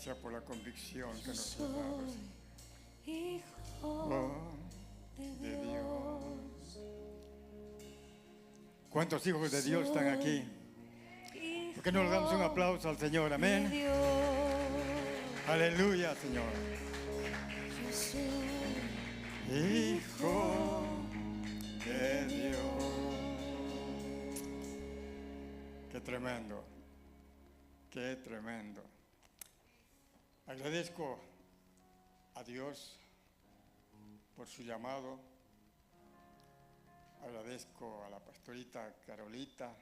Gracias por la convicción que nos has dado. Hijo De Dios. ¿Cuántos hijos de Dios están aquí? ¿Por qué no le damos un aplauso al Señor? Amén. Aleluya, Señor. Hijo de Dios. Qué tremendo. Qué tremendo. Agradezco a Dios por su llamado. Agradezco a la pastorita Carolita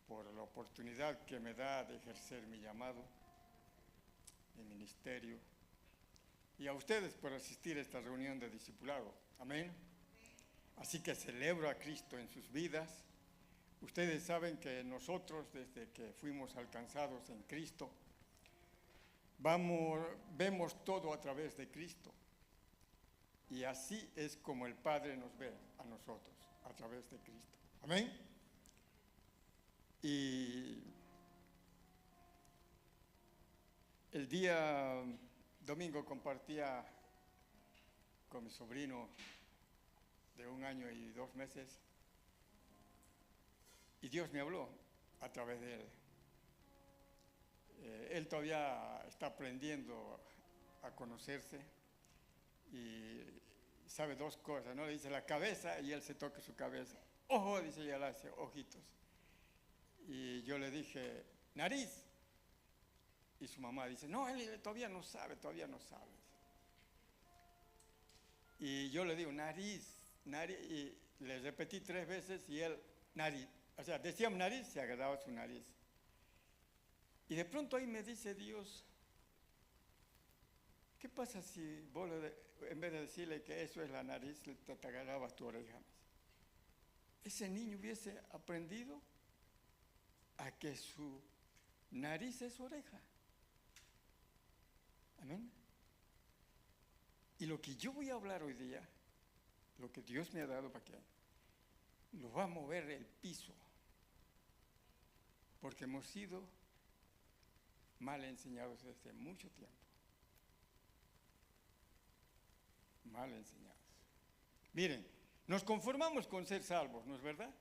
por la oportunidad que me da de ejercer mi llamado, mi ministerio, y a ustedes por asistir a esta reunión de discipulado. Amén. Así que celebro a Cristo en sus vidas. Ustedes saben que nosotros, desde que fuimos alcanzados en Cristo, vemos todo a través de Cristo. Y así es como el Padre nos ve a nosotros, a través de Cristo. Amén. Y el día domingo compartía con mi sobrino de 1 año y 2 meses, y Dios me habló a través de él. Él todavía está aprendiendo a conocerse y sabe 2 cosas, ¿no? Le dice la cabeza y él se toca su cabeza. Ojo, dice, y él hace ojitos. Y yo le dije, nariz. Y su mamá dice, no, él todavía no sabe. Y yo le digo, nariz. Y le repetí 3 veces y él, nariz. O sea, decíamos nariz, se agarraba su nariz. Y de pronto ahí me dice Dios, ¿qué pasa si vos en vez de decirle que eso es la nariz, te agarrabas tu oreja? Ese niño hubiese aprendido a que su nariz es su oreja. Amén. Y lo que yo voy a hablar hoy día, lo que Dios me ha dado para que lo va a mover el piso, porque hemos sido mal enseñados desde mucho tiempo. Mal enseñados. Miren, nos conformamos con ser salvos, ¿no es verdad?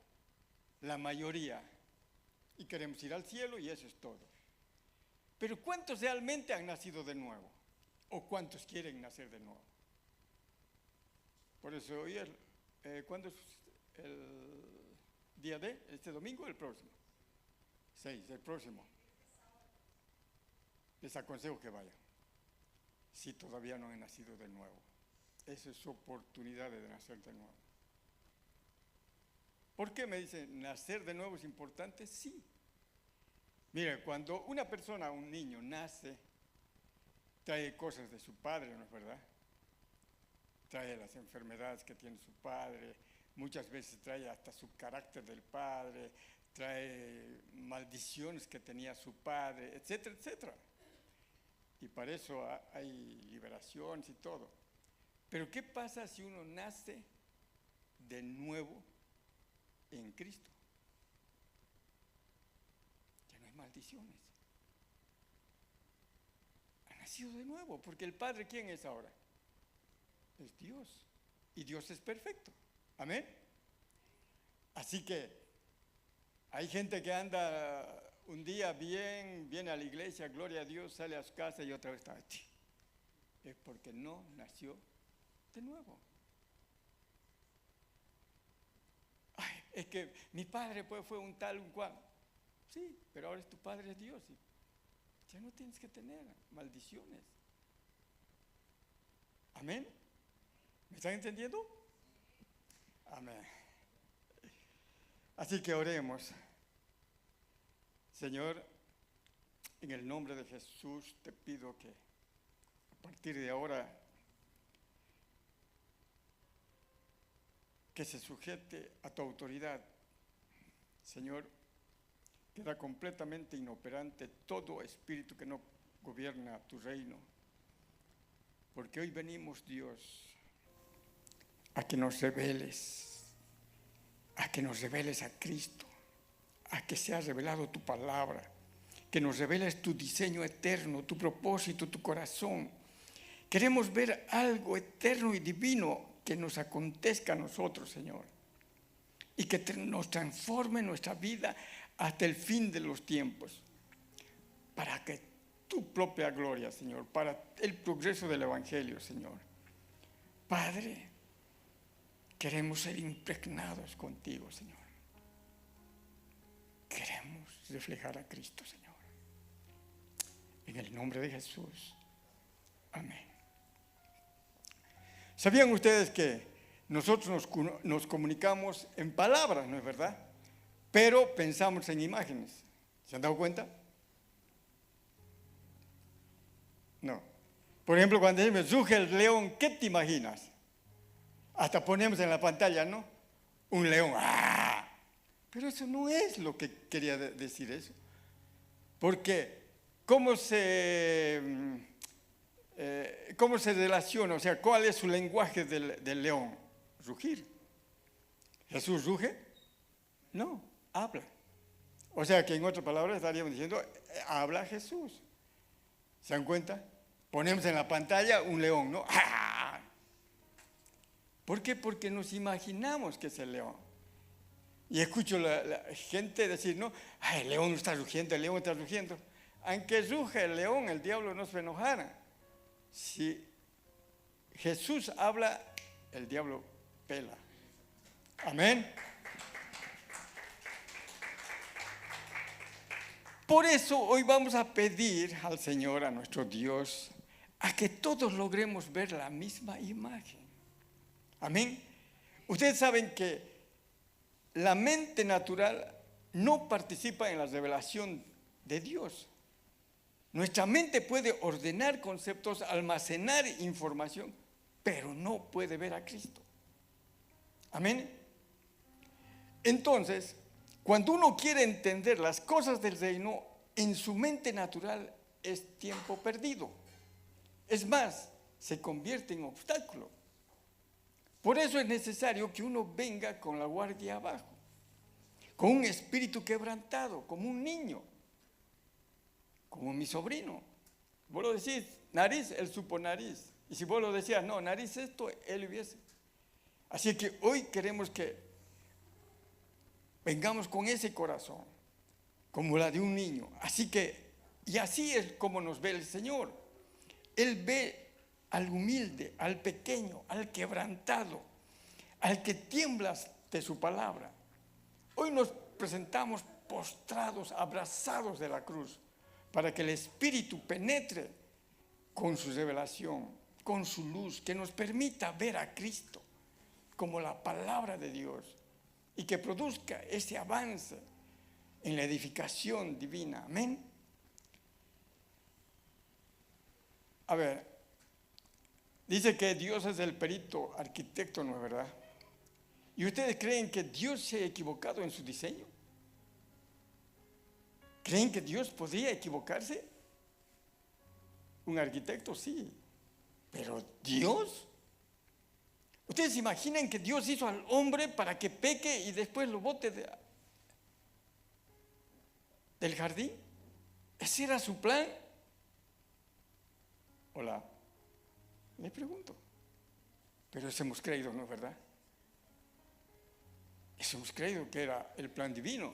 La mayoría. Y queremos ir al cielo y eso es todo. Pero ¿cuántos realmente han nacido de nuevo? ¿O cuántos quieren nacer de nuevo? Por eso hoy, ¿cuándo es el día de? ¿Este domingo o el próximo? 6, el próximo. Les aconsejo que vayan, si todavía no han nacido de nuevo. Esa es su oportunidad de nacer de nuevo. ¿Por qué me dicen nacer de nuevo es importante? Sí. Mire, cuando una persona, un niño, nace, trae cosas de su padre, ¿no es verdad? Trae las enfermedades que tiene su padre, muchas veces trae hasta su carácter del padre, trae maldiciones que tenía su padre, etcétera, etcétera. Y para eso hay liberaciones y todo. Pero ¿qué pasa si uno nace de nuevo en Cristo? Ya no hay maldiciones. Ha nacido de nuevo, porque el Padre, ¿quién es ahora? Es Dios. Y Dios es perfecto. Amén. Así que hay gente que anda un día bien, viene a la iglesia, gloria a Dios, sale a su casa y otra vez está aquí. Es porque no nació de nuevo. Ay, es que mi padre pues fue un tal, un cual. Sí, pero ahora tu padre es Dios. Y ya no tienes que tener maldiciones. Amén. ¿Me están entendiendo? Amén. Así que oremos. Señor, en el nombre de Jesús te pido que a partir de ahora que se sujete a tu autoridad. Señor, queda completamente inoperante todo espíritu que no gobierna tu reino. Porque hoy venimos, Dios, a que nos reveles a Cristo, a que sea revelado tu palabra, que nos reveles tu diseño eterno, tu propósito, tu corazón. Queremos ver algo eterno y divino que nos acontezca a nosotros, Señor, y que nos transforme nuestra vida hasta el fin de los tiempos, para que tu propia gloria, Señor, para el progreso del Evangelio, Señor. Padre, queremos ser impregnados contigo, Señor. Queremos reflejar a Cristo, Señor. En el nombre de Jesús. Amén. ¿Sabían ustedes que nosotros nos comunicamos en palabras, no es verdad? Pero pensamos en imágenes. ¿Se han dado cuenta? No. Por ejemplo, cuando decimos ruge el león, ¿qué te imaginas? Hasta ponemos en la pantalla, ¿no? Un león. ¡Ah! Pero eso no es lo que quería decir eso. Porque ¿cómo se relaciona? O sea, ¿cuál es su lenguaje del león? Rugir. ¿Jesús ruge? No, habla. O sea que en otras palabras estaríamos diciendo, habla Jesús. ¿Se dan cuenta? Ponemos en la pantalla un león, ¿no? ¡Ah! ¿Por qué? Porque nos imaginamos que es el león. Y escucho la gente decir, ¿no? ¡Ay, el león está rugiendo, el león está rugiendo! Aunque ruge el león, el diablo no se enojara. Si Jesús habla, el diablo pela. Amén. Por eso hoy vamos a pedir al Señor, a nuestro Dios, a que todos logremos ver la misma imagen. Amén. Ustedes saben que la mente natural no participa en la revelación de Dios. Nuestra mente puede ordenar conceptos, almacenar información, pero no puede ver a Cristo. Amén. Entonces, cuando uno quiere entender las cosas del reino, en su mente natural es tiempo perdido. Es más, se convierte en obstáculo. Por eso es necesario que uno venga con la guardia abajo, con un espíritu quebrantado, como un niño, como mi sobrino. Vos lo decís, nariz, él supo nariz. Y si vos lo decías, no, nariz esto, él hubiese. Así que hoy queremos que vengamos con ese corazón, como la de un niño. Así que, y así es como nos ve el Señor. Él ve al humilde, al pequeño, al quebrantado, al que tiembla de su palabra. Hoy nos presentamos postrados, abrazados de la cruz, para que el Espíritu penetre con su revelación, con su luz, que nos permita ver a Cristo como la palabra de Dios y que produzca ese avance en la edificación divina. Amén. A ver, dice que Dios es el perito arquitecto, ¿no es verdad? ¿Y ustedes creen que Dios se ha equivocado en su diseño? ¿Creen que Dios podría equivocarse? Un arquitecto sí, pero Dios. ¿Ustedes se imaginan que Dios hizo al hombre para que peque y después lo bote del jardín? ¿Ese era su plan? Hola, le pregunto. Pero eso hemos creído, ¿no es verdad? Eso hemos creído que era el plan divino.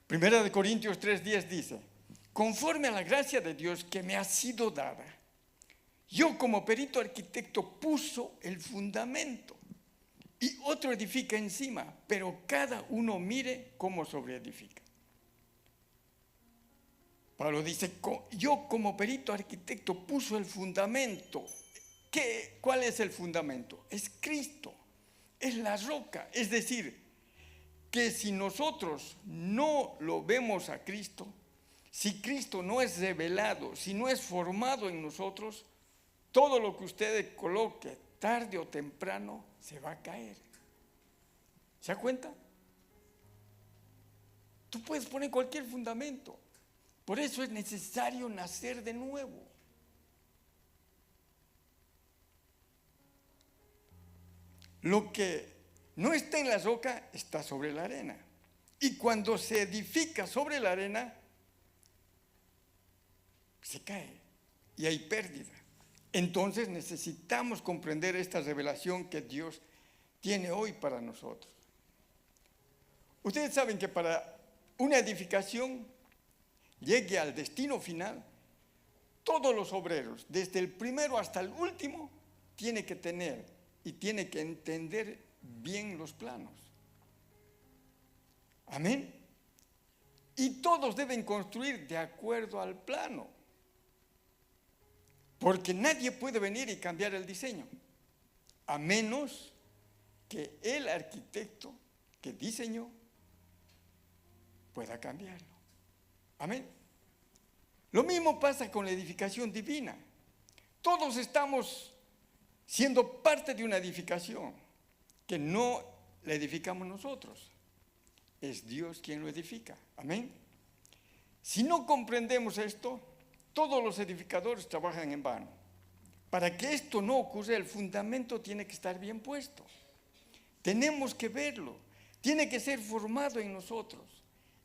Primera de Corintios 3:10 dice, conforme a la gracia de Dios que me ha sido dada, yo como perito arquitecto puso el fundamento y otro edifica encima, pero cada uno mire cómo sobreedifica. Pablo dice, yo como perito arquitecto puso el fundamento. ¿Cuál es el fundamento? Es Cristo, es la roca. Es decir, que si nosotros no lo vemos a Cristo, si Cristo no es revelado, si no es formado en nosotros, todo lo que usted coloque, tarde o temprano, se va a caer. ¿Se da cuenta? Tú puedes poner cualquier fundamento. Por eso es necesario nacer de nuevo. Lo que no está en la roca está sobre la arena. Y cuando se edifica sobre la arena, se cae y hay pérdida. Entonces necesitamos comprender esta revelación que Dios tiene hoy para nosotros. Ustedes saben que para una edificación llegue al destino final, todos los obreros, desde el primero hasta el último, tienen que tener y tienen que entender bien los planos. Amén. Y todos deben construir de acuerdo al plano. Porque nadie puede venir y cambiar el diseño, a menos que el arquitecto que diseñó pueda cambiarlo. Amén. Lo mismo pasa con la edificación divina. Todos estamos siendo parte de una edificación que no la edificamos nosotros. Es Dios quien lo edifica. Amén. Si no comprendemos esto, todos los edificadores trabajan en vano. Para que esto no ocurra, el fundamento tiene que estar bien puesto. Tenemos que verlo. Tiene que ser formado en nosotros.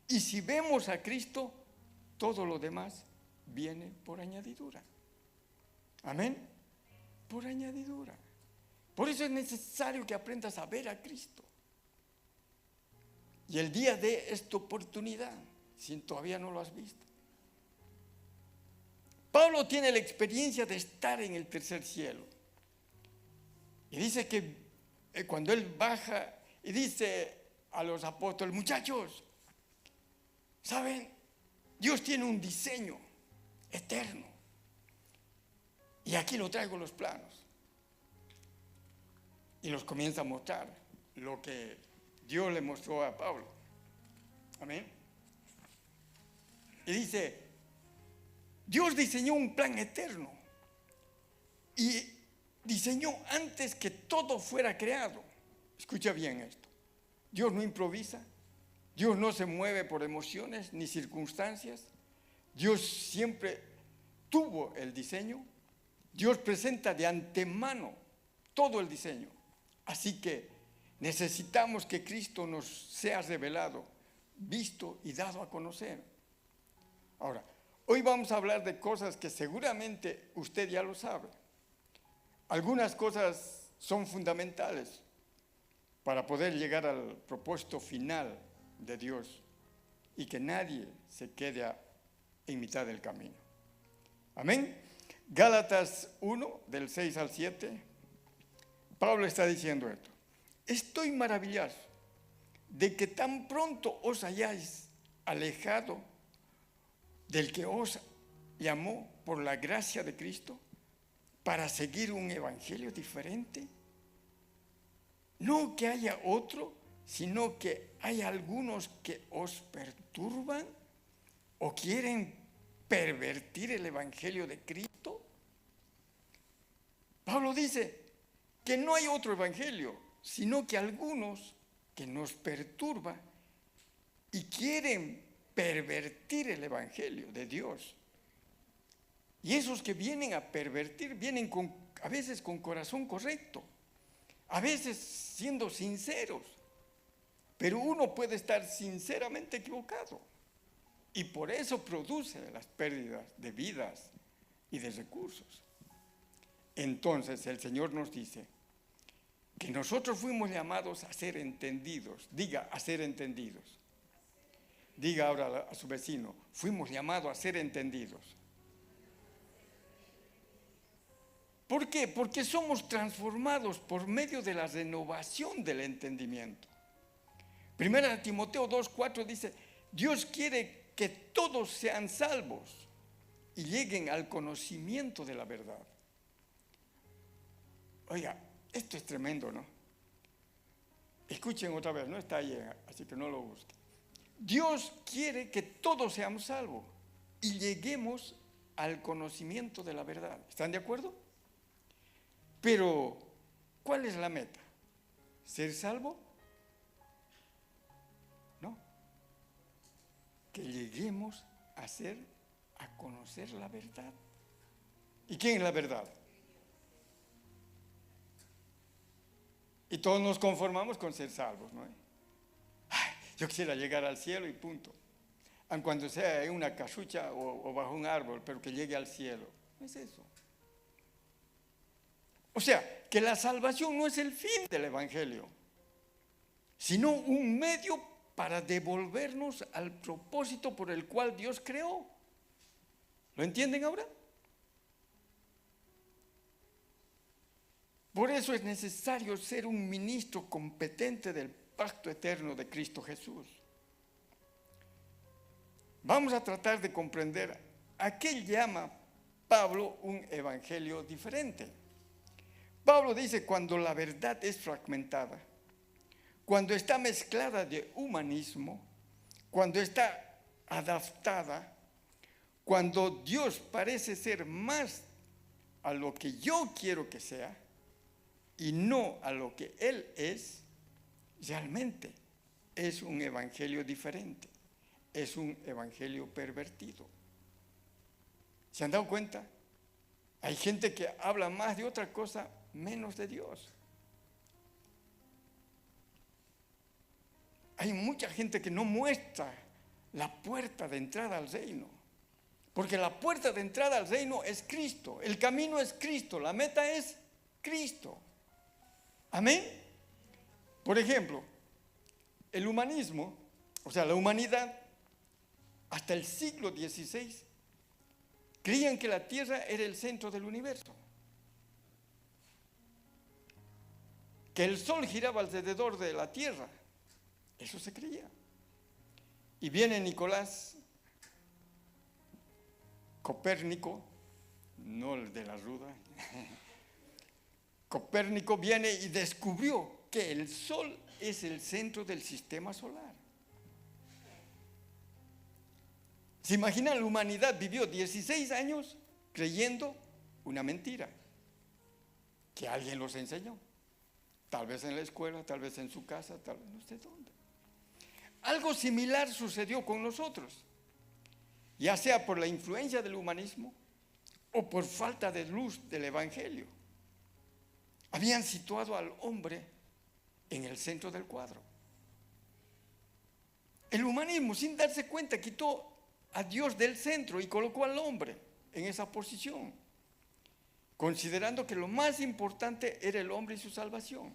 Y si vemos a Cristo, todo lo demás viene por añadidura. Amén. Por añadidura. Por eso es necesario que aprendas a ver a Cristo. Y el día de esta oportunidad, si todavía no lo has visto. Pablo tiene la experiencia de estar en el tercer cielo. Y dice que cuando él baja y dice a los apóstoles, muchachos, ¿saben? Dios tiene un diseño eterno. Y aquí lo traigo los planos. Y los comienza a mostrar lo que Dios le mostró a Pablo. Amén. Y dice, Dios diseñó un plan eterno. Y diseñó antes que todo fuera creado. Escucha bien esto. Dios no improvisa. Dios no se mueve por emociones ni circunstancias. Dios siempre tuvo el diseño. Dios presenta de antemano todo el diseño. Así que necesitamos que Cristo nos sea revelado, visto y dado a conocer. Ahora, hoy vamos a hablar de cosas que seguramente usted ya lo sabe. Algunas cosas son fundamentales para poder llegar al propósito final de Dios y que nadie se quede en mitad del camino. Amén. Gálatas 1, del 6 al 7, Pablo está diciendo esto. Estoy maravillado de que tan pronto os hayáis alejado del que os llamó por la gracia de Cristo para seguir un evangelio diferente. No que haya otro, sino que hay algunos que os perturban o quieren pervertir el evangelio de Cristo. Pablo dice que no hay otro evangelio, sino que algunos que nos perturban y quieren pervertir el evangelio de Dios. Y esos que vienen a pervertir vienen a veces con corazón correcto, a veces siendo sinceros, pero uno puede estar sinceramente equivocado y por eso produce las pérdidas de vidas y de recursos. Entonces el Señor nos dice que nosotros fuimos llamados a ser entendidos. Diga, a ser entendidos. Diga ahora a su vecino, fuimos llamados a ser entendidos. ¿Por qué? Porque somos transformados por medio de la renovación del entendimiento. Primera de Timoteo 2:4 dice, Dios quiere que todos sean salvos y lleguen al conocimiento de la verdad. Oiga, esto es tremendo, ¿no? Escuchen otra vez, no está ahí, así que no lo busquen. Dios quiere que todos seamos salvos y lleguemos al conocimiento de la verdad. ¿Están de acuerdo? Pero, ¿cuál es la meta? ¿Ser salvo? No. Que lleguemos a conocer la verdad. ¿Y quién es la verdad? Y todos nos conformamos con ser salvos, ¿no? Ay, yo quisiera llegar al cielo y punto. aun cuando sea en una casucha o bajo un árbol, pero que llegue al cielo. No es eso. O sea, que la salvación no es el fin del Evangelio, sino un medio para devolvernos al propósito por el cual Dios creó. ¿Lo entienden ahora? Por eso es necesario ser un ministro competente del pacto eterno de Cristo Jesús. Vamos a tratar de comprender a qué llama Pablo un evangelio diferente. Pablo dice: cuando la verdad es fragmentada, cuando está mezclada de humanismo, cuando está adaptada, cuando Dios parece ser más a lo que yo quiero que sea y no a lo que Él es, realmente es un evangelio diferente, es un evangelio pervertido. ¿Se han dado cuenta? Hay gente que habla más de otra cosa menos de Dios. Hay mucha gente que no muestra la puerta de entrada al reino, porque la puerta de entrada al reino es Cristo, el camino es Cristo, la meta es Cristo. Amén. Por ejemplo, el humanismo, o sea, la humanidad, hasta el siglo XVI, creían que la Tierra era el centro del universo, que el Sol giraba alrededor de la Tierra. Eso se creía. Y viene Nicolás Copérnico, no el de la ruda. Copérnico viene y descubrió que el Sol es el centro del sistema solar. ¿Se imaginan? La humanidad vivió 16 años creyendo una mentira que alguien los enseñó. Tal vez en la escuela, tal vez en su casa, tal vez no sé dónde. Algo similar sucedió con nosotros, ya sea por la influencia del humanismo o por falta de luz del Evangelio. Habían situado al hombre en el centro del cuadro. El humanismo, sin darse cuenta, quitó a Dios del centro y colocó al hombre en esa posición, considerando que lo más importante era el hombre y su salvación.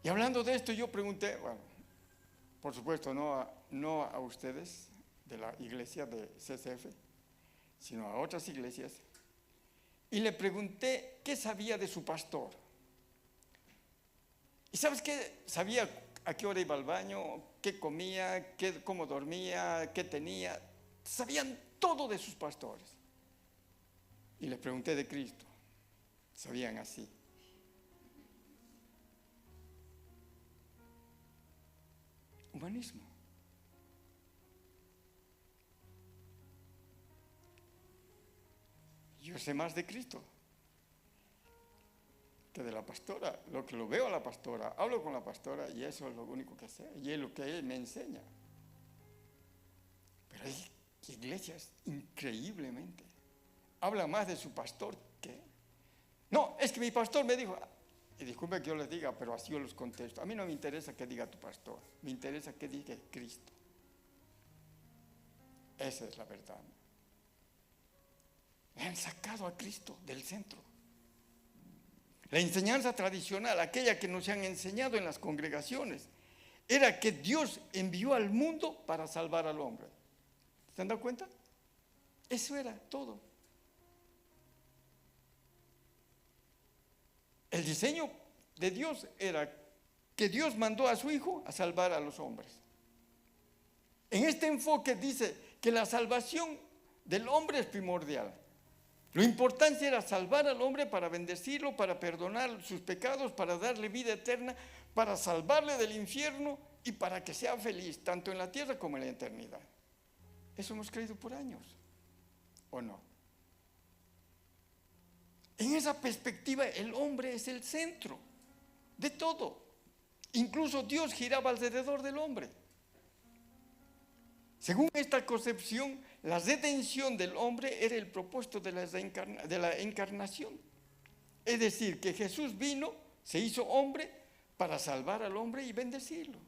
Y hablando de esto, yo pregunté, bueno, por supuesto no a ustedes de la iglesia de CCF, sino a otras iglesias, y le pregunté qué sabía de su pastor. ¿Y sabes qué? Sabía a qué hora iba al baño, qué comía, cómo dormía, qué tenía. Sabían todo de sus pastores. Y le pregunté de Cristo. Sabían así. Humanismo. Yo sé más de Cristo que de la pastora. Lo que lo veo a la pastora, hablo con la pastora y eso es lo único que sé. Y es lo que él me enseña. Pero hay iglesias increíblemente habla más de su pastor que... No, es que mi pastor me dijo... Y disculpe que yo les diga, pero así yo los contesto. A mí no me interesa que diga tu pastor, me interesa que diga Cristo. Esa es la verdad. Le han sacado a Cristo del centro. La enseñanza tradicional, aquella que nos han enseñado en las congregaciones, era que Dios envió al mundo para salvar al hombre. ¿Se han dado cuenta? Eso era todo. El diseño de Dios era que Dios mandó a su Hijo a salvar a los hombres. En este enfoque dice que la salvación del hombre es primordial. Lo importante era salvar al hombre para bendecirlo, para perdonar sus pecados, para darle vida eterna, para salvarle del infierno y para que sea feliz, tanto en la tierra como en la eternidad. Eso hemos creído por años, ¿o no? En esa perspectiva, el hombre es el centro de todo. Incluso Dios giraba alrededor del hombre. Según esta concepción, la redención del hombre era el propósito de la encarnación. Es decir, que Jesús vino, se hizo hombre para salvar al hombre y bendecirlo.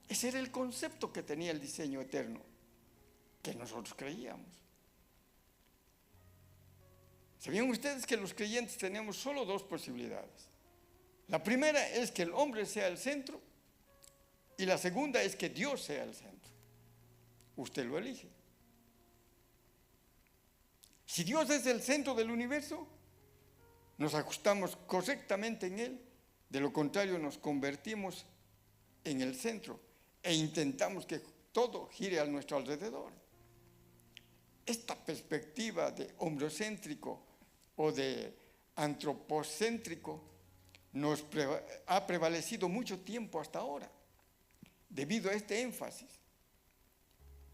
Ese era el concepto que tenía el diseño eterno, que nosotros creíamos. ¿Sabían ustedes que los creyentes tenemos solo dos posibilidades? La primera es que el hombre sea el centro y la segunda es que Dios sea el centro. Usted lo elige. Si Dios es el centro del universo, nos ajustamos correctamente en Él. De lo contrario, nos convertimos en el centro e intentamos que todo gire a nuestro alrededor. Esta perspectiva de hombrocéntrico o de antropocéntrico ha prevalecido mucho tiempo hasta ahora, debido a este énfasis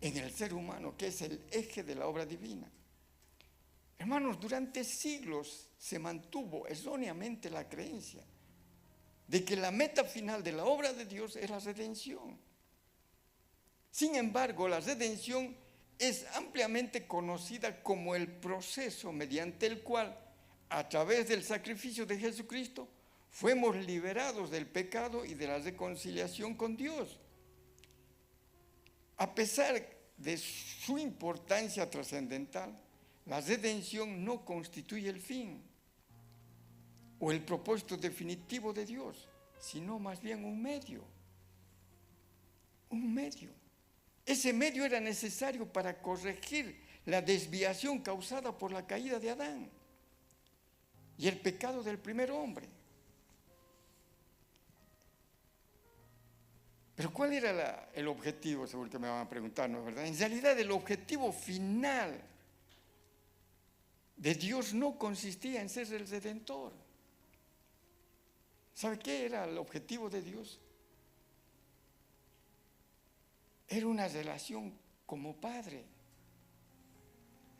en el ser humano, que es el eje de la obra divina. Hermanos, durante siglos se mantuvo erróneamente la creencia de que la meta final de la obra de Dios es la redención. Sin embargo, la redención es ampliamente conocida como el proceso mediante el cual, a través del sacrificio de Jesucristo, fuimos liberados del pecado y de la reconciliación con Dios. A pesar de su importancia trascendental, la redención no constituye el fin o el propósito definitivo de Dios, sino más bien un medio. Un medio. Ese medio era necesario para corregir la desviación causada por la caída de Adán y el pecado del primer hombre. Pero ¿cuál era el objetivo? Seguro que me van a preguntar, ¿no es verdad? En realidad el objetivo final de Dios no consistía en ser el Redentor. ¿Sabe qué era el objetivo de Dios? Era una relación como padre.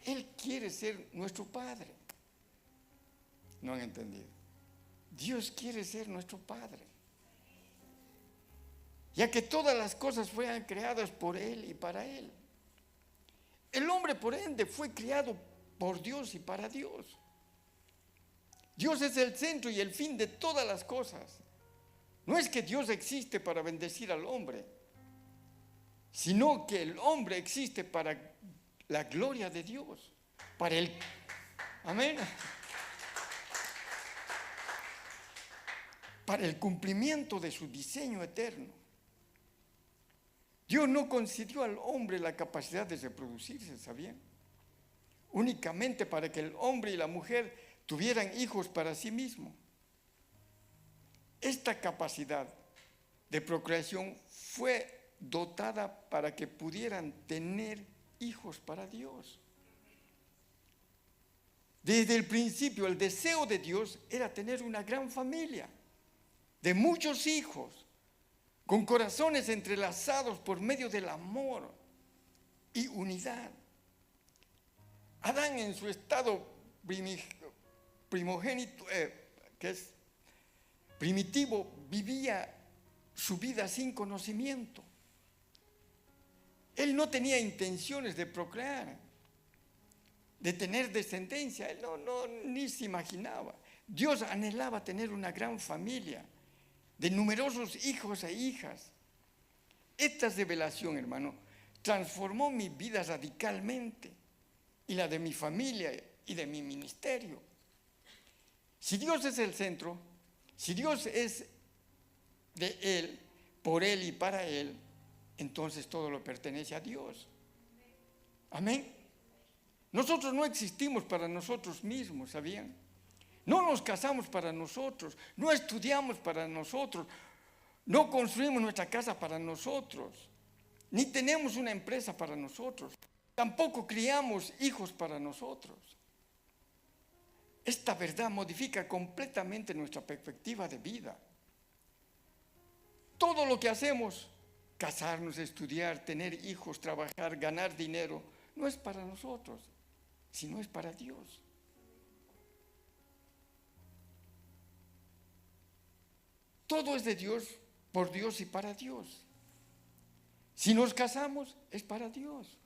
Él quiere ser nuestro padre. ¿No han entendido? Dios quiere ser nuestro padre. Ya que todas las cosas fueron creadas por Él y para Él. El hombre, por ende, fue creado por Dios y para Dios. Dios es el centro y el fin de todas las cosas. No es que Dios existe para bendecir al hombre, sino que el hombre existe para la gloria de Dios, para el... Amén. Para el cumplimiento de su diseño eterno. Dios no concedió al hombre la capacidad de reproducirse, ¿sabían? Únicamente para que el hombre y la mujer tuvieran hijos para sí mismos. Esta capacidad de procreación fue dotada para que pudieran tener hijos para Dios. Desde el principio, el deseo de Dios era tener una gran familia de muchos hijos, con corazones entrelazados por medio del amor y unidad. Adán, en su estado primogénito, que es primitivo, vivía su vida sin conocimiento. Él no tenía intenciones de procrear, de tener descendencia. Él ni se imaginaba. Dios anhelaba tener una gran familia de numerosos hijos e hijas. Esta revelación, hermano, transformó mi vida radicalmente y la de mi familia y de mi ministerio. Si Dios es el centro, si Dios es de Él, por Él y para Él, entonces todo lo pertenece a Dios. Amén. Nosotros no existimos para nosotros mismos, ¿sabían? No nos casamos para nosotros, no estudiamos para nosotros, no construimos nuestra casa para nosotros, ni tenemos una empresa para nosotros, tampoco criamos hijos para nosotros. Esta verdad modifica completamente nuestra perspectiva de vida. Todo lo que hacemos, casarnos, estudiar, tener hijos, trabajar, ganar dinero, no es para nosotros, sino es para Dios. Todo es de Dios, por Dios y para Dios. Si nos casamos, es para Dios.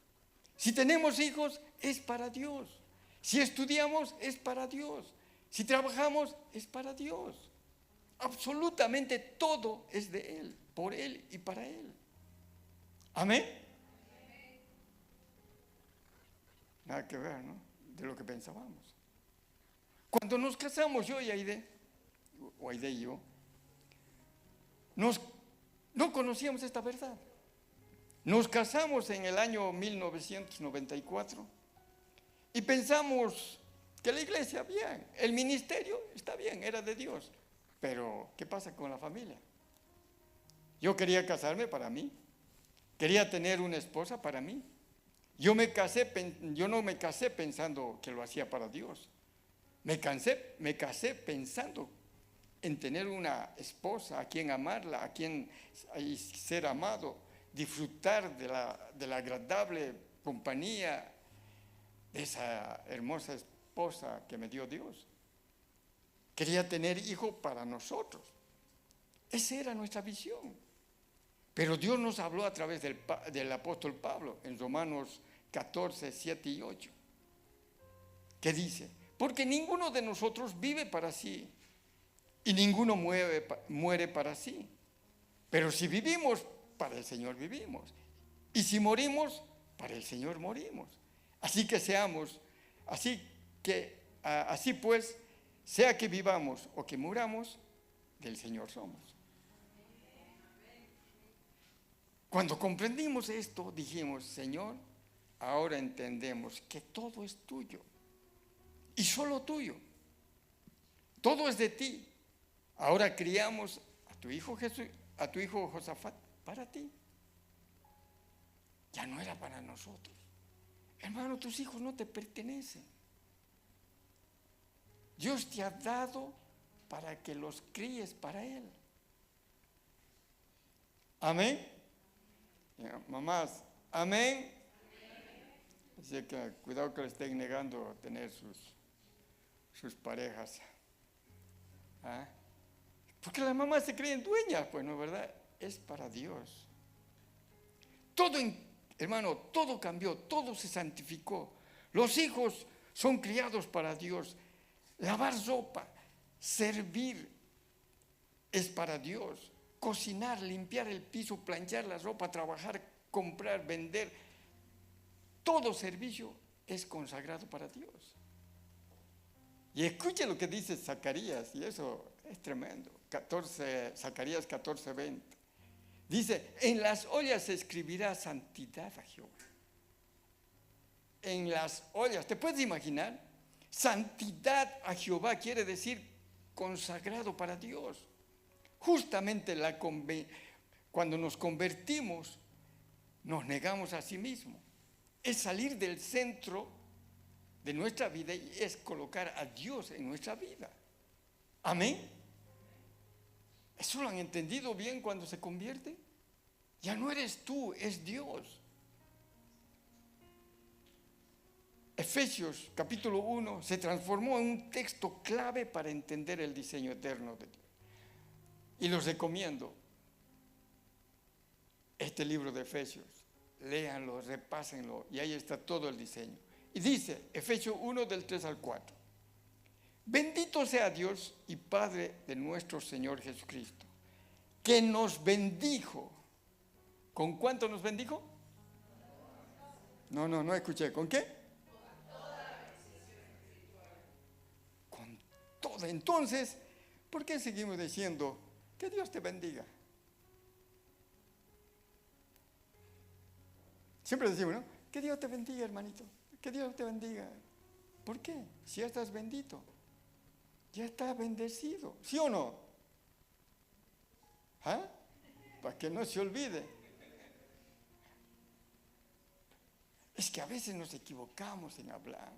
Si tenemos hijos, es para Dios. Si estudiamos, es para Dios. Si trabajamos, es para Dios. Absolutamente todo es de Él, por Él y para Él. Amén. Nada que ver, ¿no? De lo que pensábamos. Cuando nos casamos, yo y Aide, o Aide y yo, no conocíamos esta verdad. Nos casamos en el año 1994 y pensamos que la iglesia, bien, el ministerio está bien, era de Dios. Pero, ¿qué pasa con la familia? Yo quería casarme para mí, quería tener una esposa para mí. Yo no me casé pensando que lo hacía para Dios. Me casé pensando en tener una esposa a quien amarla, a quien ser amado, disfrutar de la agradable compañía de esa hermosa esposa que me dio Dios. Quería tener hijos para nosotros. Esa era nuestra visión. Pero Dios nos habló a través del apóstol Pablo en Romanos 14, 7 y 8. Que dice: porque ninguno de nosotros vive para sí y ninguno muere para sí. Pero si vivimos, para el Señor vivimos. Y si morimos, para el Señor morimos. Así pues, sea que vivamos o que muramos, del Señor somos. Cuando comprendimos esto, dijimos: Señor, ahora entendemos que todo es tuyo y solo tuyo. Todo es de ti. Ahora criamos a tu hijo Josafat para ti. Ya no era para nosotros. Hermano, tus hijos no te pertenecen. Dios te ha dado para que los críes para Él. Amén. Mamás, amén. Así que cuidado que le estén negando tener sus parejas. ¿Ah? Porque las mamás se creen dueñas, pues no es verdad, es para Dios. Hermano, todo cambió, todo se santificó. Los hijos son criados para Dios. Lavar ropa, servir es para Dios. Cocinar, limpiar el piso, planchar la ropa, trabajar, comprar, vender. Todo servicio es consagrado para Dios. Y escuche lo que dice Zacarías, y eso es tremendo. Zacarías 14, 20. Dice: en las ollas se escribirá santidad a Jehová. En las ollas, ¿te puedes imaginar? Santidad a Jehová quiere decir consagrado para Dios. Justamente cuando nos convertimos, nos negamos a sí mismos. Es salir del centro de nuestra vida y es colocar a Dios en nuestra vida. Amén. ¿Eso lo han entendido bien cuando se convierte? Ya no eres tú, es Dios. Efesios capítulo 1 se transformó en un texto clave para entender el diseño eterno de Dios. Y los recomiendo este libro de Efesios. Léanlo, repásenlo, y ahí está todo el diseño. Y dice, Efesios 1 del 3 al 4. Bendito sea Dios y Padre de nuestro Señor Jesucristo, que nos bendijo. ¿Con cuánto nos bendijo? No escuché. ¿Con qué? Con toda. Entonces, ¿por qué seguimos diciendo que Dios te bendiga? Siempre decimos, ¿no? Que Dios te bendiga, hermanito. Que Dios te bendiga. ¿Por qué? Si ya estás bendito. Ya estás bendecido. ¿Sí o no? ¿Ah? Para que no se olvide. Es que a veces nos equivocamos en hablar.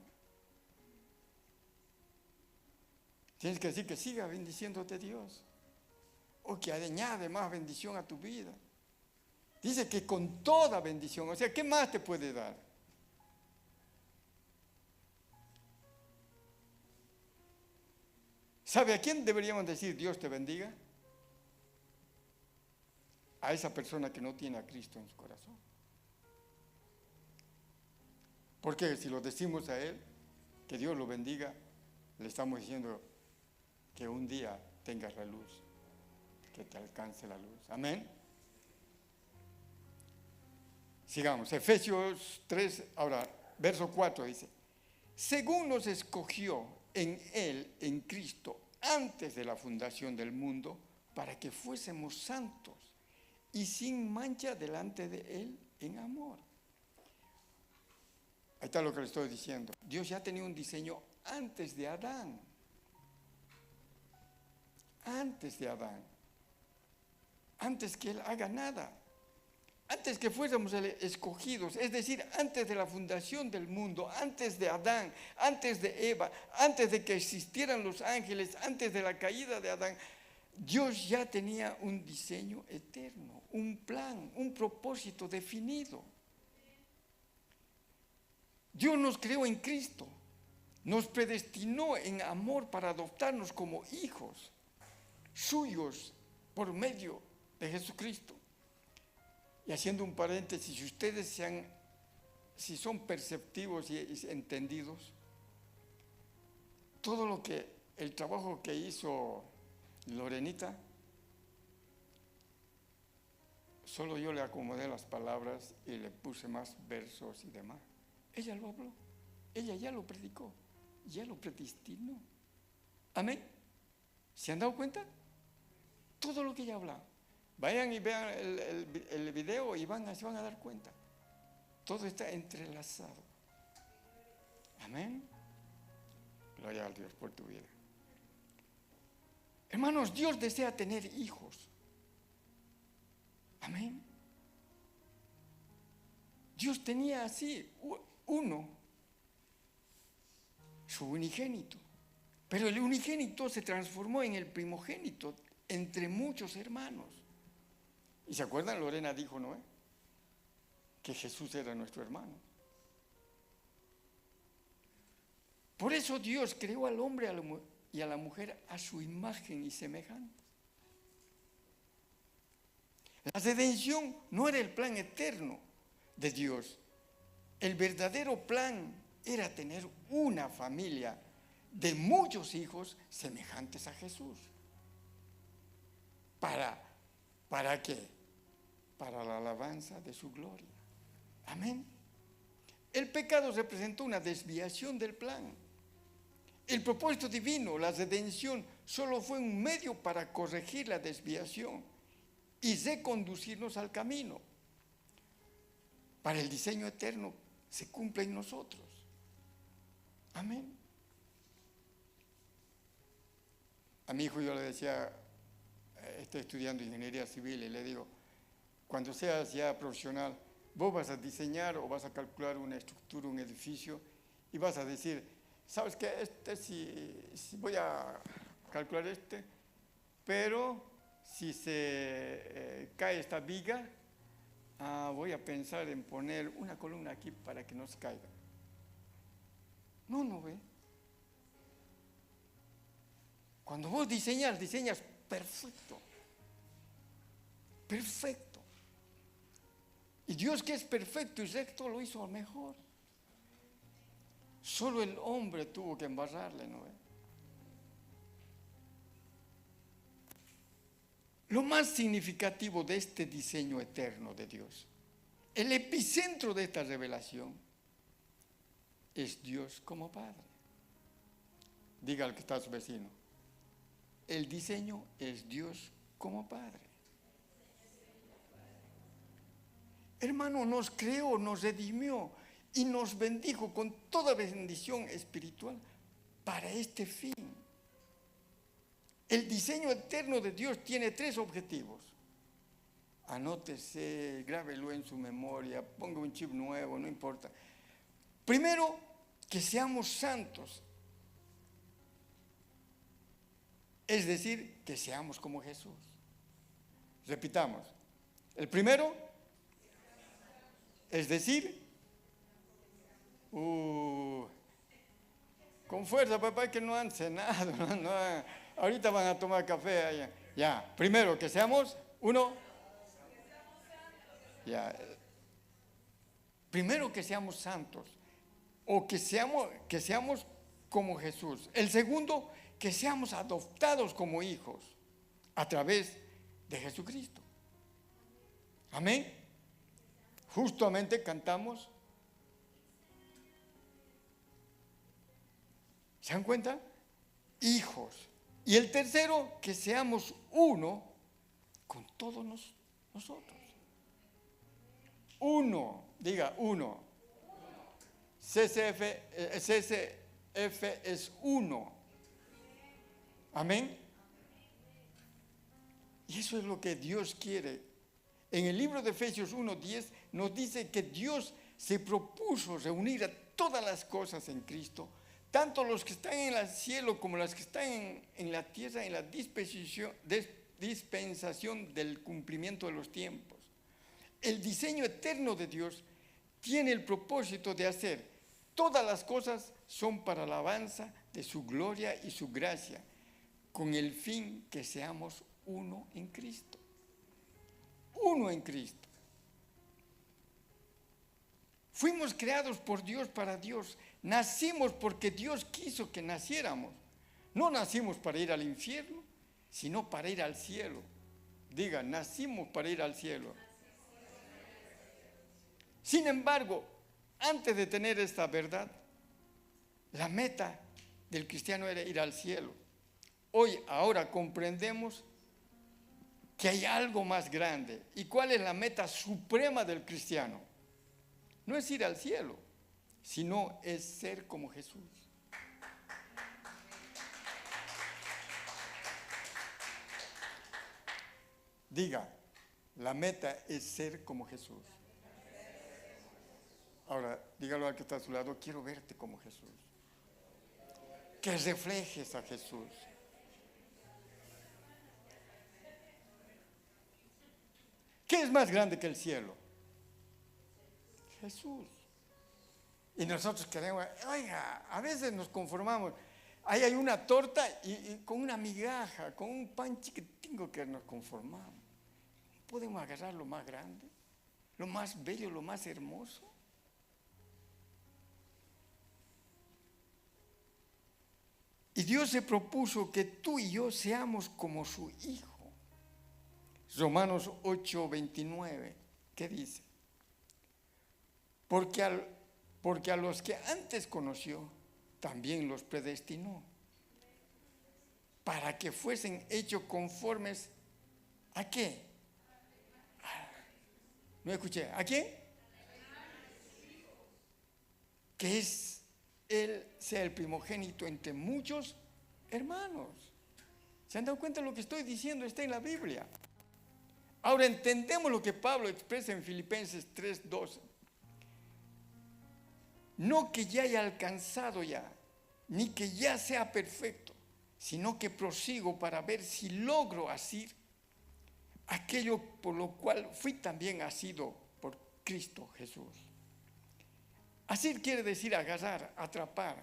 Tienes que decir que siga bendiciéndote Dios. O que añade más bendición a tu vida. Dice que con toda bendición. O sea, ¿qué más te puede dar? ¿Sabe a quién deberíamos decir Dios te bendiga? A esa persona que no tiene a Cristo en su corazón. Porque si lo decimos a Él, que Dios lo bendiga, le estamos diciendo que un día tengas la luz, que te alcance la luz. Amén. Sigamos, Efesios 3, ahora, verso 4 dice, según nos escogió en Él, en Cristo, antes de la fundación del mundo, para que fuésemos santos y sin mancha delante de Él en amor. Ahí está lo que le estoy diciendo. Dios ya tenía un diseño antes de Adán. Antes de Adán. Antes que Él haga nada. Antes que fuésemos escogidos, es decir, antes de la fundación del mundo, antes de Adán, antes de Eva, antes de que existieran los ángeles, antes de la caída de Adán, Dios ya tenía un diseño eterno, un plan, un propósito definido. Dios nos creó en Cristo, nos predestinó en amor para adoptarnos como hijos suyos por medio de Jesucristo. Y haciendo un paréntesis, si ustedes si son perceptivos y entendidos, todo lo que, el trabajo que hizo Lorenita, solo yo le acomodé las palabras y le puse más versos y demás. Ella lo habló, ella ya lo predicó, ya lo predestinó. Amén. ¿Se han dado cuenta? Todo lo que ella hablaba. Vayan y vean el video y se van a dar cuenta. Todo está entrelazado. Amén. Gloria a Dios por tu vida. Hermanos, Dios desea tener hijos. Amén. Dios tenía así uno, su unigénito. Pero el unigénito se transformó en el primogénito entre muchos hermanos. ¿Y se acuerdan? Lorena dijo, ¿no? Que Jesús era nuestro hermano. Por eso Dios creó al hombre y a la mujer a su imagen y semejanza. La redención no era el plan eterno de Dios. El verdadero plan era tener una familia de muchos hijos semejantes a Jesús. ¿Para qué? Para la alabanza de su gloria. Amén. El pecado representó una desviación del plan. El propósito divino, la redención, solo fue un medio para corregir la desviación y reconducirnos al camino. Para el diseño eterno se cumple en nosotros. Amén. A mi hijo yo le decía, estoy estudiando ingeniería civil y le digo, cuando seas ya profesional, vos vas a diseñar o vas a calcular una estructura, un edificio, y vas a decir, ¿sabes qué? Si voy a calcular pero si se cae esta viga, voy a pensar en poner una columna aquí para que no se caiga. No ve. Cuando vos diseñas perfecto. Perfecto. Y Dios, que es perfecto y recto, lo hizo mejor. Solo el hombre tuvo que embarrarle, ¿no? Lo más significativo de este diseño eterno de Dios, el epicentro de esta revelación, es Dios como Padre. Diga al que está a su vecino, el diseño es Dios como Padre. Hermano, nos creó, nos redimió y nos bendijo con toda bendición espiritual para este fin. El diseño eterno de Dios tiene 3 objetivos. Anótese, grábelo en su memoria, ponga un chip nuevo, no importa. Primero, que seamos santos. Es decir, que seamos como Jesús. Repitamos. El primero, es decir, con fuerza, papá, que no han cenado, ahorita van a tomar café allá. Ya, primero, que seamos uno. Ya. Primero, que seamos santos, o que seamos como Jesús. El segundo, que seamos adoptados como hijos a través de Jesucristo. Amén. Justamente cantamos. ¿Se dan cuenta? Hijos. Y el tercero, que seamos uno con todos nosotros. Uno, diga uno. CCF es uno. Amén. Y eso es lo que Dios quiere. En el libro de Efesios 1:10 nos dice que Dios se propuso reunir a todas las cosas en Cristo, tanto los que están en el cielo como los que están en la tierra, en la dispensación del cumplimiento de los tiempos. El diseño eterno de Dios tiene el propósito de hacer todas las cosas son para la alabanza de su gloria y su gracia, con el fin que seamos uno en Cristo. Uno en Cristo. Fuimos creados por Dios para Dios. Nacimos porque Dios quiso que naciéramos. No nacimos para ir al infierno, sino para ir al cielo. Diga, nacimos para ir al cielo. Sin embargo, antes de tener esta verdad, la meta del cristiano era ir al cielo. Ahora comprendemos que hay algo más grande. ¿Y cuál es la meta suprema del cristiano? No es ir al cielo, sino es ser como Jesús. Diga, la meta es ser como Jesús. Ahora, dígalo al que está a su lado, quiero verte como Jesús. Que reflejes a Jesús. ¿Qué es más grande que el cielo? Jesús. Y nosotros queremos, oiga, a veces nos conformamos. Ahí hay una torta y con una migaja, con un pan chiquitingo que nos conformamos. ¿Podemos agarrar lo más grande, lo más bello, lo más hermoso? Y Dios se propuso que tú y yo seamos como su Hijo. Romanos 8:29, ¿qué dice? Porque a los que antes conoció, también los predestinó, para que fuesen hechos conformes ¿a qué? No escuché, ¿a quién? Que Él sea el primogénito entre muchos hermanos. ¿Se han dado cuenta de lo que estoy diciendo? Está en la Biblia. Ahora entendemos lo que Pablo expresa en Filipenses 3:12. No que ya haya alcanzado ya, ni que ya sea perfecto, sino que prosigo para ver si logro asir aquello por lo cual fui también asido por Cristo Jesús. Asir quiere decir agarrar, atrapar,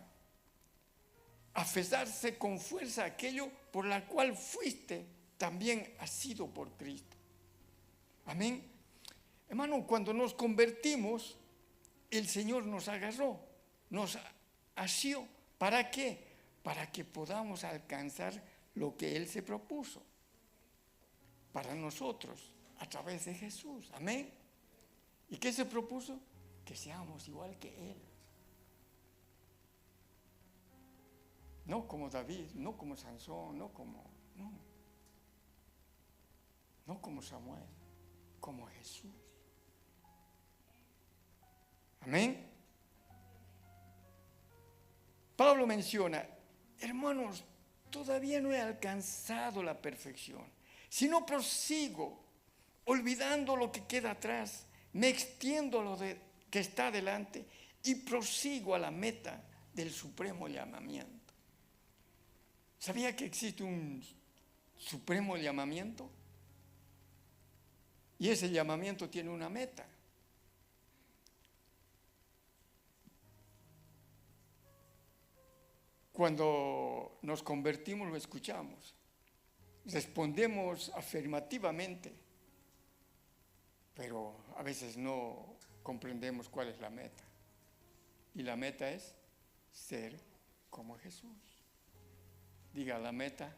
aferrarse con fuerza a aquello por la cual fuiste también asido por Cristo. Amén. Hermano, cuando nos convertimos, el Señor nos agarró, nos asió. ¿Para qué? Para que podamos alcanzar lo que Él se propuso para nosotros a través de Jesús. Amén. ¿Y qué se propuso? Que seamos igual que Él. No como David, no como Sansón, no como Samuel, como Jesús. Amén. Pablo menciona, hermanos, todavía no he alcanzado la perfección. Si no prosigo, olvidando lo que queda atrás, me extiendo a lo que está delante y prosigo a la meta del supremo llamamiento. ¿Sabía que existe un supremo llamamiento? Y ese llamamiento tiene una meta. Cuando nos convertimos lo escuchamos, respondemos afirmativamente, pero a veces no comprendemos cuál es la meta. Y la meta es ser como Jesús. Diga, la meta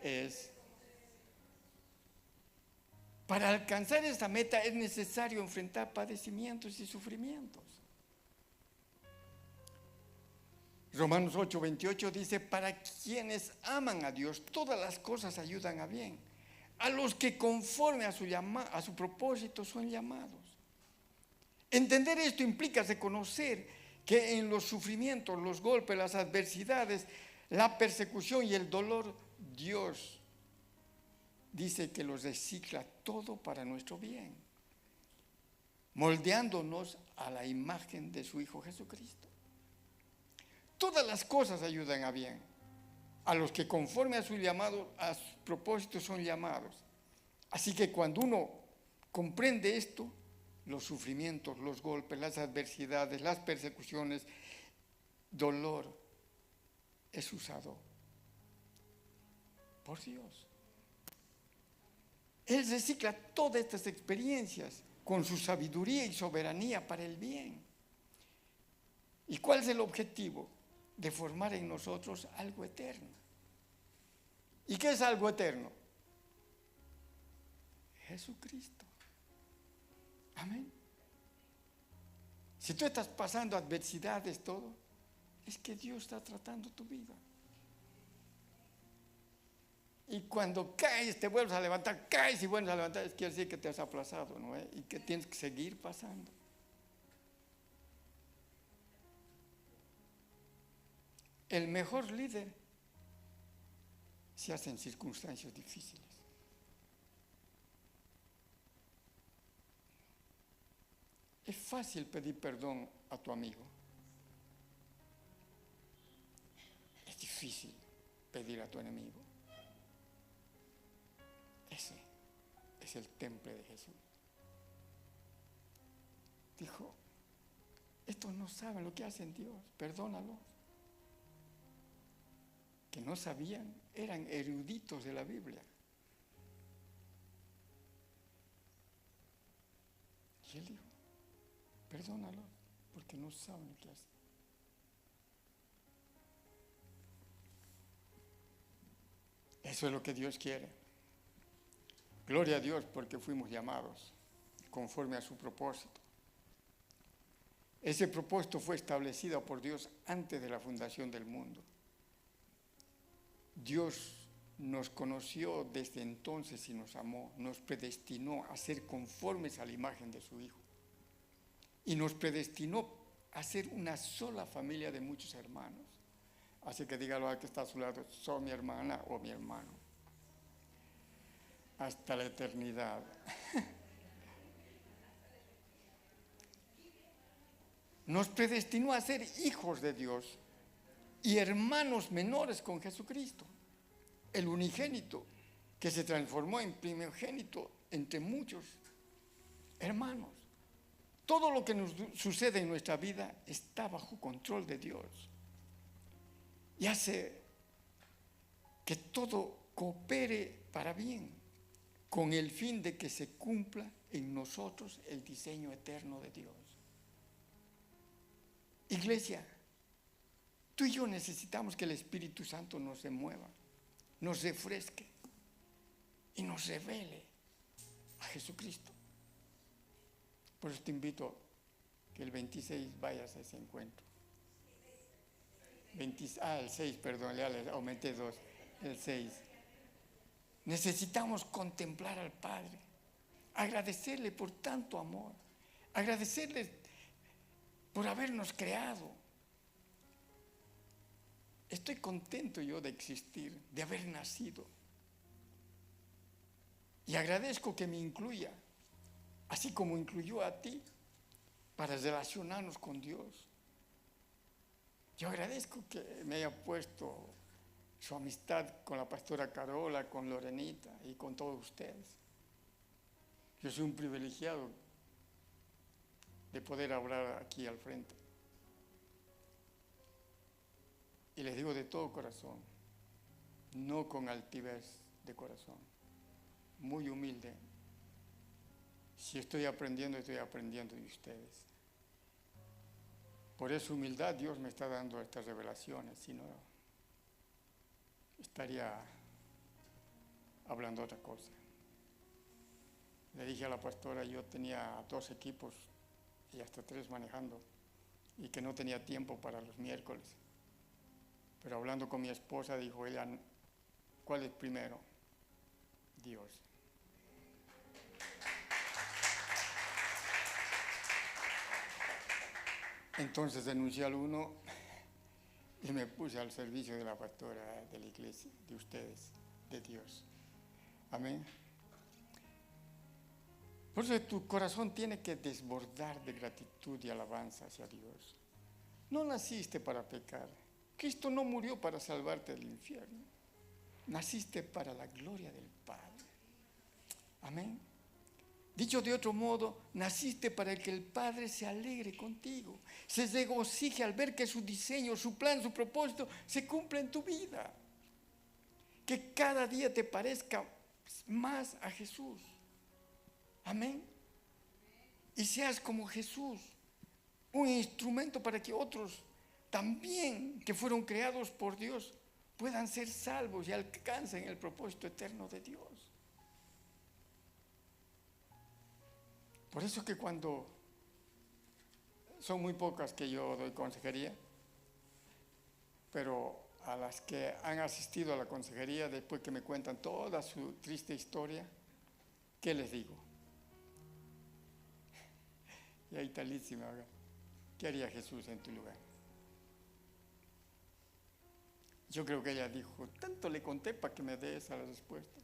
es Para alcanzar esta meta es necesario enfrentar padecimientos y sufrimientos. Romanos 8:28 dice: para quienes aman a Dios, todas las cosas ayudan a bien. A los que conforme a su propósito son llamados. Entender esto implica reconocer que en los sufrimientos, los golpes, las adversidades, la persecución y el dolor, Dios dice que los recicla todo para nuestro bien, moldeándonos a la imagen de su Hijo Jesucristo. Todas las cosas ayudan a bien. A los que conforme a su llamado, a su propósito son llamados. Así que cuando uno comprende esto, los sufrimientos, los golpes, las adversidades, las persecuciones, dolor, es usado por Dios. Él recicla todas estas experiencias con su sabiduría y soberanía para el bien. ¿Y cuál es el objetivo? De formar en nosotros algo eterno. ¿Y qué es algo eterno? Jesucristo. Amén. Si tú estás pasando adversidades, todo, es que Dios está tratando tu vida. Y cuando caes, te vuelves a levantar, caes y vuelves a levantar, es quiere decir que te has aplazado, ¿no? Y que tienes que seguir pasando. El mejor líder se hace en circunstancias difíciles. Es fácil pedir perdón a tu amigo. Es difícil pedir a tu enemigo. Ese es el temple de Jesús. Dijo: estos no saben lo que hacen, Dios, perdónalos. Que no sabían, eran eruditos de la Biblia. Y él dijo: perdónalos, porque no saben lo que hacen. Eso es lo que Dios quiere. Gloria a Dios, porque fuimos llamados conforme a su propósito. Ese propósito fue establecido por Dios antes de la fundación del mundo. Dios nos conoció desde entonces y nos amó, nos predestinó a ser conformes a la imagen de su Hijo. Y nos predestinó a ser una sola familia de muchos hermanos. Así que dígalo al que está a su lado: soy mi hermana o mi hermano. Hasta la eternidad. Nos predestinó a ser hijos de Dios y hermanos menores con Jesucristo, el unigénito, que se transformó en primogénito entre muchos hermanos. Todo lo que nos sucede en nuestra vida está bajo control de Dios y hace que todo coopere para bien, con el fin de que se cumpla en nosotros el diseño eterno de Dios. Iglesia, tú y yo necesitamos que el Espíritu Santo nos remueva, nos refresque y nos revele a Jesucristo. Por eso te invito que el 26 vayas a ese encuentro. El 6, perdón, ya le aumenté 2, el 6. Necesitamos contemplar al Padre, agradecerle por tanto amor, agradecerle por habernos creado. Estoy contento yo de existir, de haber nacido. Y agradezco que me incluya, así como incluyó a ti, para relacionarnos con Dios. Yo agradezco que me haya puesto su amistad con la pastora Carola, con Lorenita y con todos ustedes. Yo soy un privilegiado de poder hablar aquí al frente. Y les digo de todo corazón, no con altivez de corazón, muy humilde. Si estoy aprendiendo de ustedes. Por esa humildad Dios me está dando estas revelaciones, si no estaría hablando otra cosa. Le dije a la pastora, yo tenía 2 equipos y hasta 3 manejando, y que no tenía tiempo para los miércoles. Pero hablando con mi esposa, dijo ella, ¿cuál es primero? Dios. Entonces renuncié al uno y me puse al servicio de la pastora, de la iglesia, de ustedes, de Dios. Amén. Por eso tu corazón tiene que desbordar de gratitud y alabanza hacia Dios. No naciste para pecar. Cristo no murió para salvarte del infierno. Naciste para la gloria del Padre. Amén. Dicho de otro modo, naciste para que el Padre se alegre contigo, se regocije al ver que su diseño, su plan, su propósito se cumple en tu vida. Que cada día te parezca más a Jesús. Amén. Y seas como Jesús, un instrumento para que otros también que fueron creados por Dios puedan ser salvos y alcancen el propósito eterno de Dios. Por eso que cuando son muy pocas que yo doy consejería, pero a las que han asistido a la consejería, después que me cuentan toda su triste historia, ¿qué les digo? Y ahí talísima, ¿qué haría Jesús en tu lugar? Yo creo que ella dijo, tanto le conté para que me dé esa respuesta.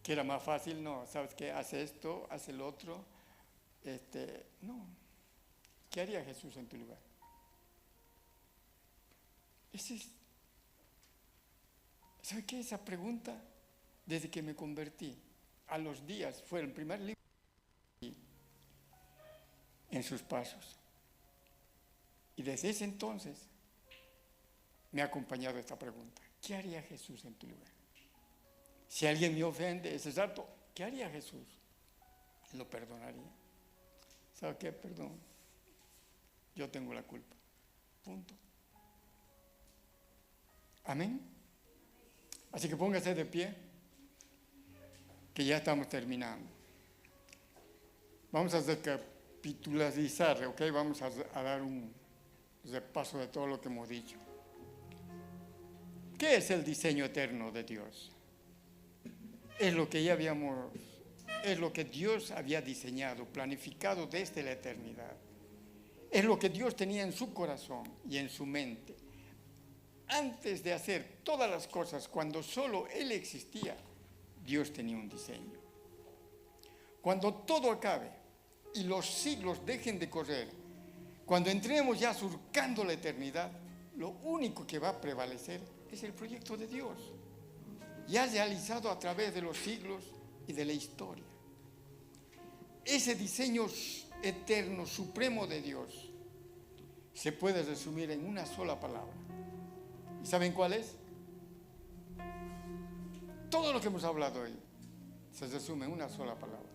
Que era más fácil, no, ¿sabes qué? Hace esto, hace el otro. No. ¿Qué haría Jesús en tu lugar? ¿Sabe qué? Esa pregunta, desde que me convertí, a los días, fue el primer libro en sus pasos. Y desde ese entonces me ha acompañado esta pregunta. ¿Qué haría Jesús en tu lugar? Si alguien me ofende, ese rato, ¿qué haría Jesús? Lo perdonaría. ¿Sabe qué? Perdón. Yo tengo la culpa. Punto. Amén. Así que póngase de pie, que ya estamos terminando. Vamos a recapitularizar, ¿ok? Vamos a dar un repaso de todo lo que hemos dicho. ¿Qué es el diseño eterno de Dios? Es lo que es lo que Dios había diseñado, planificado desde la eternidad. Es lo que Dios tenía en su corazón y en su mente. Antes de hacer todas las cosas, cuando solo Él existía, Dios tenía un diseño. Cuando todo acabe y los siglos dejen de correr, cuando entremos ya surcando la eternidad, lo único que va a prevalecer es el proyecto de Dios, ya realizado a través de los siglos y de la historia. Ese diseño eterno, supremo de Dios, se puede resumir en una sola palabra. ¿Y saben cuál es? Todo lo que hemos hablado hoy se resume en una sola palabra.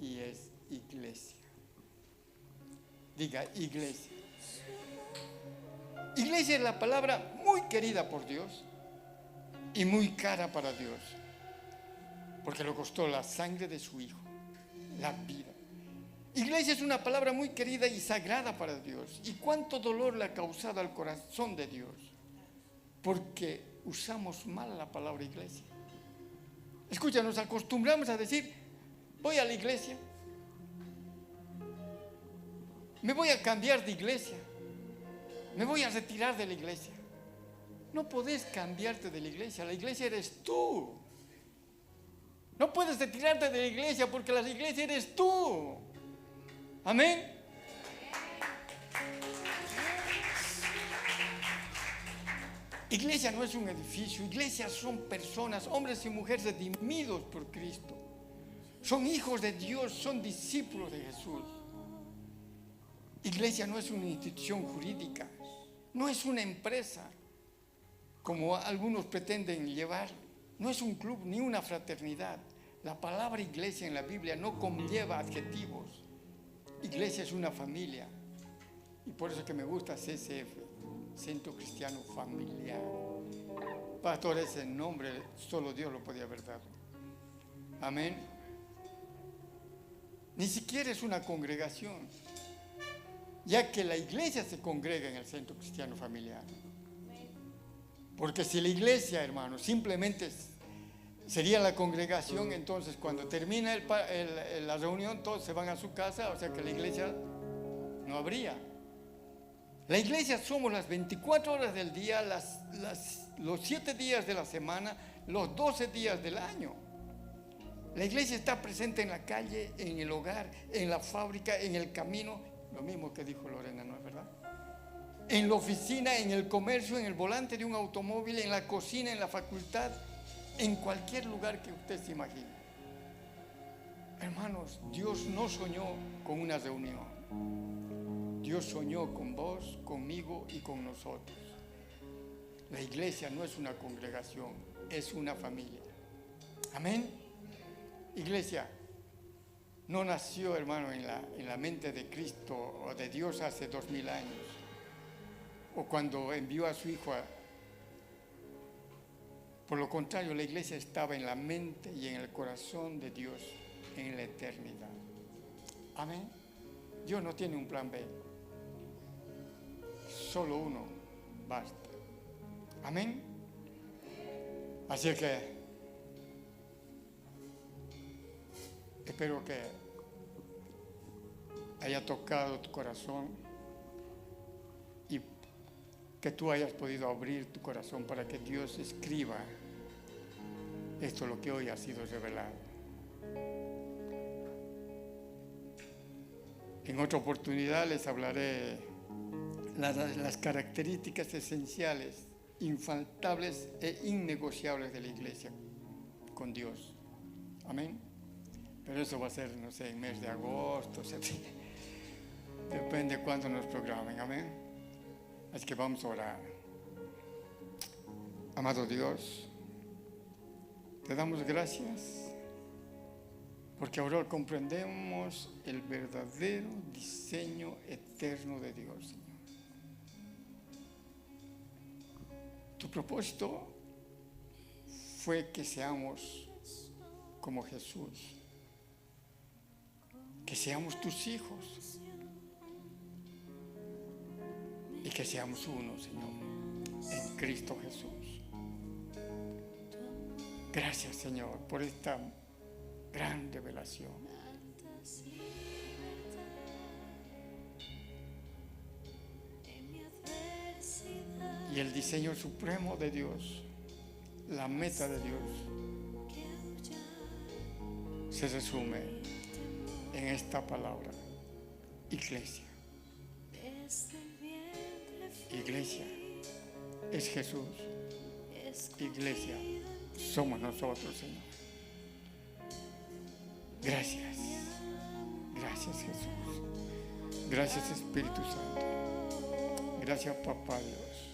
Y es iglesia. Diga, iglesia. Iglesia es la palabra muy querida por Dios y muy cara para Dios, porque le costó la sangre de su Hijo, la vida. Iglesia es una palabra muy querida y sagrada para Dios. ¿Y cuánto dolor le ha causado al corazón de Dios? Porque usamos mal la palabra iglesia. Escucha, nos acostumbramos a decir, voy a la iglesia, me voy a cambiar de iglesia, me voy a retirar de la iglesia. No podés cambiarte de la iglesia eres tú. No puedes retirarte de la iglesia porque la iglesia eres tú. Amén. Iglesia no es un edificio, iglesias son personas, hombres y mujeres redimidos por Cristo. Son hijos de Dios, son discípulos de Jesús. Iglesia no es una institución jurídica, no es una empresa, como algunos pretenden llevar. No es un club ni una fraternidad. La palabra iglesia en la Biblia no conlleva adjetivos. Iglesia es una familia. Y por eso que me gusta CCF, Centro Cristiano Familiar. Pastor, ese nombre solo Dios lo podía haber dado. Amén. Ni siquiera es una congregación, ya que la iglesia se congrega en el Centro Cristiano Familiar. Porque si la iglesia, hermanos, simplemente sería la congregación, entonces cuando termina la reunión todos se van a su casa, o sea que la iglesia no habría. La iglesia somos las 24 horas del día, los 7 días de la semana, los 12 días del año. La iglesia está presente en la calle, en el hogar, en la fábrica, en el camino, lo mismo que dijo Lorena, ¿no es verdad? En la oficina, en el comercio, en el volante de un automóvil, en la cocina, en la facultad, en cualquier lugar que usted se imagine. Hermanos, Dios no soñó con una reunión. Dios soñó con vos, conmigo y con nosotros. La iglesia no es una congregación, es una familia. Amén. Iglesia no nació, hermano, en la mente de Cristo o de Dios hace 2000 años, o cuando envió a su Hijo. Por lo contrario, la iglesia estaba en la mente y en el corazón de Dios en la eternidad. Amén. Dios no tiene un plan B, solo uno basta. Amén. Así que espero que haya tocado tu corazón y que tú hayas podido abrir tu corazón para que Dios escriba esto, lo que hoy ha sido revelado. En otra oportunidad les hablaré las características esenciales, infaltables e innegociables de la iglesia con Dios. Amén. Pero eso va a ser, no sé, en mes de agosto, depende de cuándo nos programen. Amén. Así que vamos a orar. Amado Dios, te damos gracias porque ahora comprendemos el verdadero diseño eterno de Dios, Señor. Tu propósito fue que seamos como Jesús, que seamos tus hijos y que seamos uno, Señor, en Cristo Jesús. Gracias, Señor, por esta gran revelación. Y el diseño supremo de Dios, la meta de Dios, se resume en esta palabra: iglesia. Iglesia es Jesús. Iglesia somos nosotros, Señor. Gracias. Gracias, Jesús. Gracias, Espíritu Santo. Gracias, Papá Dios.